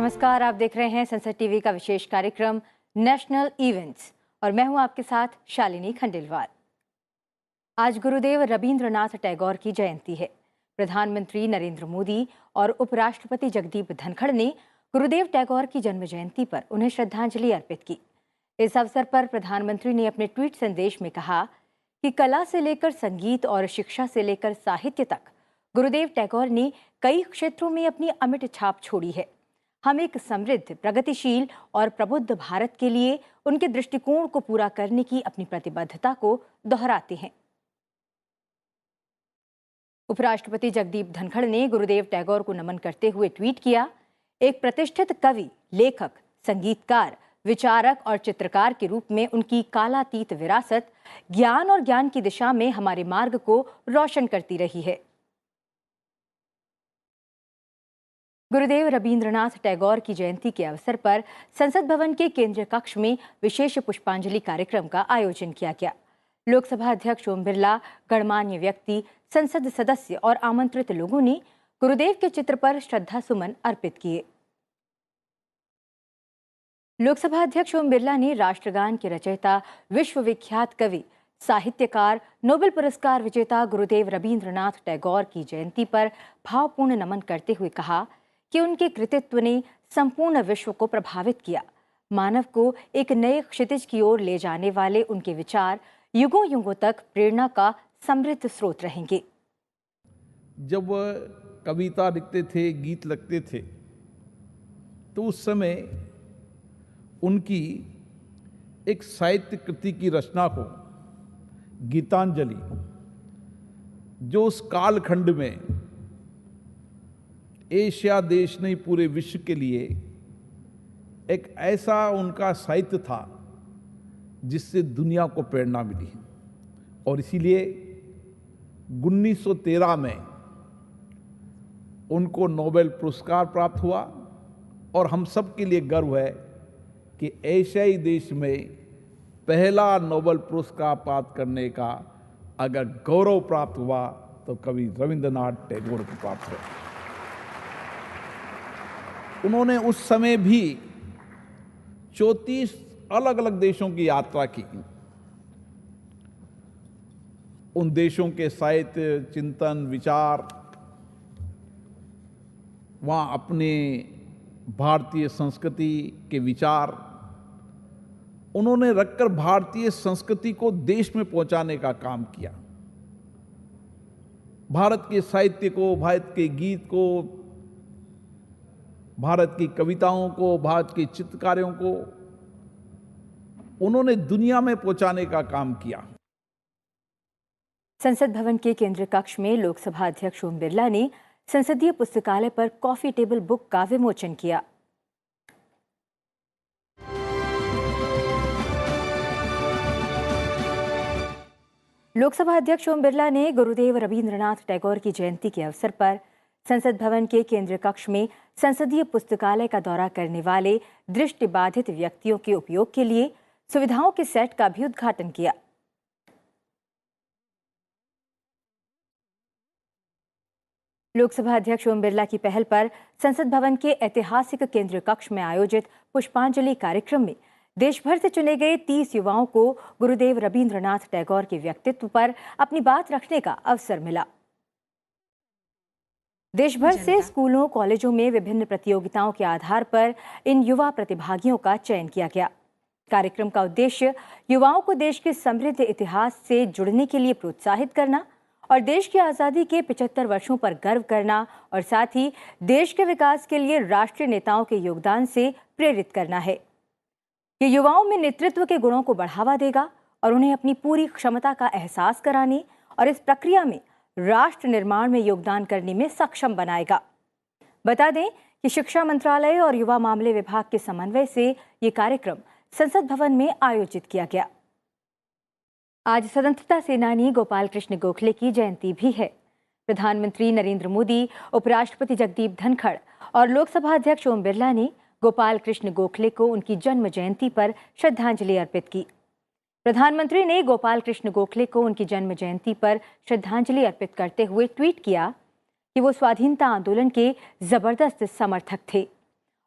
नमस्कार, आप देख रहे हैं संसद टीवी का विशेष कार्यक्रम नेशनल इवेंट्स और मैं हूं आपके साथ शालिनी खंडेलवाल। आज गुरुदेव रवींद्रनाथ टैगोर की जयंती है। प्रधानमंत्री नरेंद्र मोदी और उपराष्ट्रपति जगदीप धनखड़ ने गुरुदेव टैगोर की जन्म जयंती पर उन्हें श्रद्धांजलि अर्पित की। इस अवसर पर प्रधानमंत्री ने अपने ट्वीट संदेश में कहा कि कला से लेकर संगीत और शिक्षा से लेकर साहित्य तक गुरुदेव टैगोर ने कई क्षेत्रों में अपनी अमिट छाप छोड़ी है। हम एक समृद्ध, प्रगतिशील और प्रबुद्ध भारत के लिए उनके दृष्टिकोण को पूरा करने की अपनी प्रतिबद्धता को दोहराते हैं। उपराष्ट्रपति जगदीप धनखड़ ने गुरुदेव टैगोर को नमन करते हुए ट्वीट किया, एक प्रतिष्ठित कवि, लेखक, संगीतकार, विचारक और चित्रकार के रूप में उनकी कालातीत विरासत ज्ञान और ज्ञान की दिशा में हमारे मार्ग को रोशन करती रही है। गुरुदेव रवींद्रनाथ टैगोर की जयंती के अवसर पर संसद भवन के केंद्रीय कक्ष में विशेष पुष्पांजलि कार्यक्रम का आयोजन किया गया। लोकसभा अध्यक्ष ओम बिरला, गणमान्य व्यक्ति, संसद सदस्य और आमंत्रित लोगों ने गुरुदेव के चित्र पर श्रद्धा सुमन अर्पित किए। लोकसभा अध्यक्ष ओम बिरला ने राष्ट्रगान के रचयिता, विश्वविख्यात कवि, साहित्यकार, नोबेल पुरस्कार विजेता गुरुदेव रवींद्रनाथ टैगोर की जयंती पर भावपूर्ण नमन करते हुए कहा कि उनके कृतित्व ने संपूर्ण विश्व को प्रभावित किया। मानव को एक नए क्षितिज की ओर ले जाने वाले उनके विचार युगों युगों तक प्रेरणा का समृद्ध स्रोत रहेंगे। जब वह कविता लिखते थे, गीत लिखते थे, तो उस समय उनकी एक साहित्य कृति की रचना को, गीतांजलि, जो उस कालखंड में एशिया देश नहीं पूरे विश्व के लिए एक ऐसा उनका साहित्य था जिससे दुनिया को प्रेरणा मिली। और इसीलिए 1913 में उनको नोबेल पुरस्कार प्राप्त हुआ। और हम सब के लिए गर्व है कि एशियाई देश में पहला नोबेल पुरस्कार प्राप्त करने का अगर गौरव प्राप्त हुआ तो कवि रविंद्रनाथ टैगोर को प्राप्त हुआ। उन्होंने उस समय भी 34 अलग अलग देशों की यात्रा की। उन देशों के साहित्य, चिंतन, विचार, वहाँ अपने भारतीय संस्कृति के विचार उन्होंने रखकर भारतीय संस्कृति को देश में पहुंचाने का काम किया। भारत के साहित्य को, भारत के गीत को, भारत की कविताओं को, भारत के चित्रकारों को उन्होंने दुनिया में पहुंचाने का काम किया। संसद भवन के केंद्रीय कक्ष में लोकसभा अध्यक्ष ओम बिरला ने संसदीय पुस्तकालय पर कॉफी टेबल बुक का विमोचन किया। लोकसभा अध्यक्ष ओम बिरला ने गुरुदेव रवींद्रनाथ टैगोर की जयंती के अवसर पर संसद भवन के केंद्रीय कक्ष में संसदीय पुस्तकालय का दौरा करने वाले दृष्टिबाधित व्यक्तियों के उपयोग के लिए सुविधाओं के सेट का भी उद्घाटन किया। लोकसभा अध्यक्ष ओम बिरला की पहल पर संसद भवन के ऐतिहासिक केंद्रीय कक्ष में आयोजित पुष्पांजलि कार्यक्रम में देश भर से चुने गए 30 युवाओं को गुरुदेव रवींद्रनाथ टैगोर के व्यक्तित्व पर अपनी बात रखने का अवसर मिला। देश भर से स्कूलों, कॉलेजों में विभिन्न प्रतियोगिताओं के आधार पर इन युवा प्रतिभागियों का चयन किया गया। कार्यक्रम का उद्देश्य युवाओं को देश के समृद्ध इतिहास से जुड़ने के लिए प्रोत्साहित करना और देश की आज़ादी के 75 वर्षों पर गर्व करना और साथ ही देश के विकास के लिए राष्ट्रीय नेताओं के योगदान से प्रेरित करना है। ये युवाओं में नेतृत्व के गुणों को बढ़ावा देगा और उन्हें अपनी पूरी क्षमता का एहसास कराने और इस प्रक्रिया में राष्ट्र निर्माण में योगदान करने में सक्षम बनाएगा। बता दें कि शिक्षा मंत्रालय और युवा मामले विभाग के समन्वय से ये कार्यक्रम संसद भवन में आयोजित किया गया। आज स्वतंत्रता सेनानी गोपाल कृष्ण गोखले की जयंती भी है। प्रधानमंत्री नरेंद्र मोदी, उपराष्ट्रपति जगदीप धनखड़ और लोकसभा अध्यक्ष ओम बिरला ने गोपाल कृष्ण गोखले को उनकी जन्म जयंती पर श्रद्धांजलि अर्पित की। प्रधानमंत्री ने गोपाल कृष्ण गोखले को उनकी जन्म जयंती पर श्रद्धांजलि अर्पित करते हुए ट्वीट किया कि वो स्वाधीनता आंदोलन के जबरदस्त समर्थक थे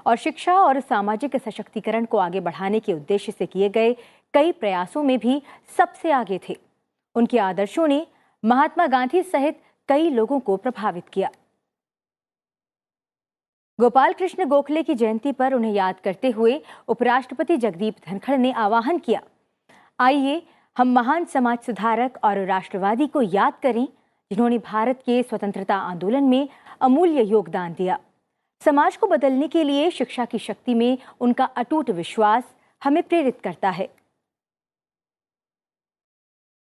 और शिक्षा और सामाजिक सशक्तिकरण को आगे बढ़ाने के उद्देश्य से किए गए कई प्रयासों में भी सबसे आगे थे। उनके आदर्शों ने महात्मा गांधी सहित कई लोगों को प्रभावित किया। गोपाल कृष्ण गोखले की जयंती पर उन्हें याद करते हुए उपराष्ट्रपति जगदीप धनखड़ ने आह्वान किया, आइए हम महान समाज सुधारक और राष्ट्रवादी को याद करें जिन्होंने भारत के स्वतंत्रता आंदोलन में अमूल्य योगदान दिया। समाज को बदलने के लिए शिक्षा की शक्ति में उनका अटूट विश्वास हमें प्रेरित करता है।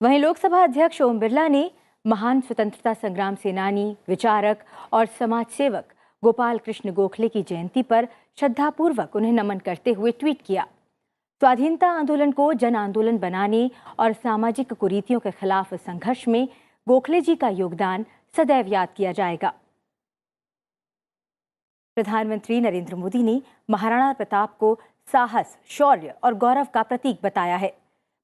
वहीं लोकसभा अध्यक्ष ओम बिरला ने महान स्वतंत्रता संग्राम सेनानी, विचारक और समाज सेवक गोपाल कृष्ण गोखले की जयंती पर श्रद्धापूर्वक उन्हें नमन करते हुए ट्वीट किया, स्वाधीनता आंदोलन को जन आंदोलन बनाने और सामाजिक कुरीतियों के खिलाफ संघर्ष में गोखले जी का योगदान सदैव याद किया जाएगा। प्रधानमंत्री नरेंद्र मोदी ने महाराणा प्रताप को साहस, शौर्य और गौरव का प्रतीक बताया है।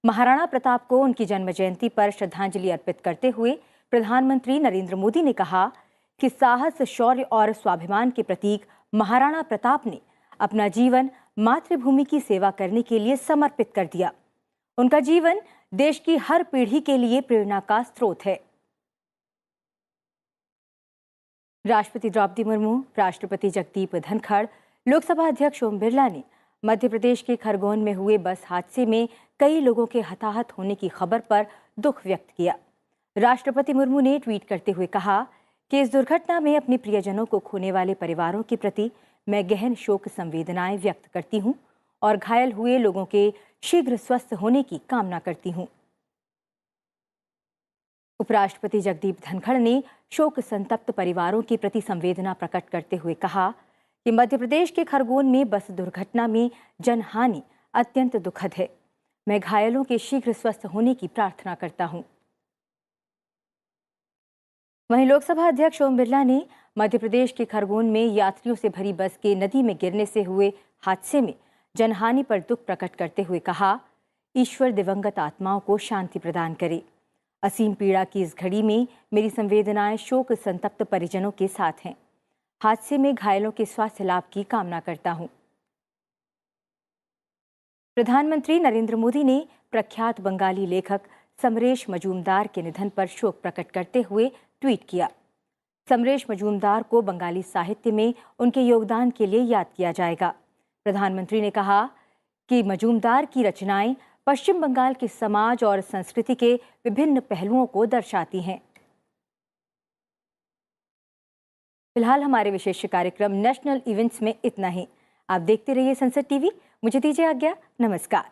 महाराणा प्रताप को उनकी जन्म जयंती पर श्रद्धांजलि अर्पित करते हुए प्रधानमंत्री नरेंद्र मोदी ने कहा कि साहस, शौर्य और स्वाभिमान के प्रतीक महाराणा प्रताप ने अपना जीवन मातृभूमि की सेवा करने के लिए समर्पित कर दिया। उनका जीवन देश की हर पीढ़ी के लिए प्रेरणा का स्रोत है। राष्ट्रपति द्रौपदी मुर्मू, राष्ट्रपति जगदीप धनखड़, लोकसभा अध्यक्ष ओम बिरला ने मध्य प्रदेश के खरगोन में हुए बस हादसे में कई लोगों के हताहत होने की खबर पर दुख व्यक्त किया। राष्ट्रपति मुर्मू ने ट्वीट करते हुए कहा कि इस दुर्घटना में अपने प्रियजनों को खोने वाले परिवारों के प्रति मैं गहन शोक संवेदनाएं व्यक्त करती हूं और घायल हुए लोगों के शीघ्र स्वस्थ होने की कामना करती हूं। उपराष्ट्रपति जगदीप धनखड़ ने शोक संतप्त परिवारों के प्रति संवेदना प्रकट करते हुए कहा कि मध्य प्रदेश के खरगोन में बस दुर्घटना में जनहानि अत्यंत दुखद है। मैं घायलों के शीघ्र स्वस्थ होने की प्रार्थना करता हूं। वहीं लोकसभा अध्यक्ष ओम बिरला ने मध्य प्रदेश के खरगोन में यात्रियों से भरी बस के नदी में गिरने से हुए हादसे में जनहानि पर दुख प्रकट करते हुए कहा, ईश्वर दिवंगत आत्माओं को शांति प्रदान करे। असीम पीड़ा की इस घड़ी में मेरी संवेदनाएं शोक संतप्त परिजनों के साथ हैं। हादसे में घायलों के स्वास्थ्य लाभ की कामना करता हूं। प्रधानमंत्री नरेंद्र मोदी ने प्रख्यात बंगाली लेखक समरेश मजूमदार के निधन पर शोक प्रकट करते हुए ट्वीट किया। समरेश मजूमदार को बंगाली साहित्य में उनके योगदान के लिए याद किया जाएगा। प्रधानमंत्री ने कहा कि मजूमदार की रचनाएं पश्चिम बंगाल के समाज और संस्कृति के विभिन्न पहलुओं को दर्शाती हैं। फिलहाल हमारे विशेष कार्यक्रम नेशनल इवेंट्स में इतना ही। आप देखते रहिए संसद टीवी। मुझे दीजिए आज्ञा। नमस्कार।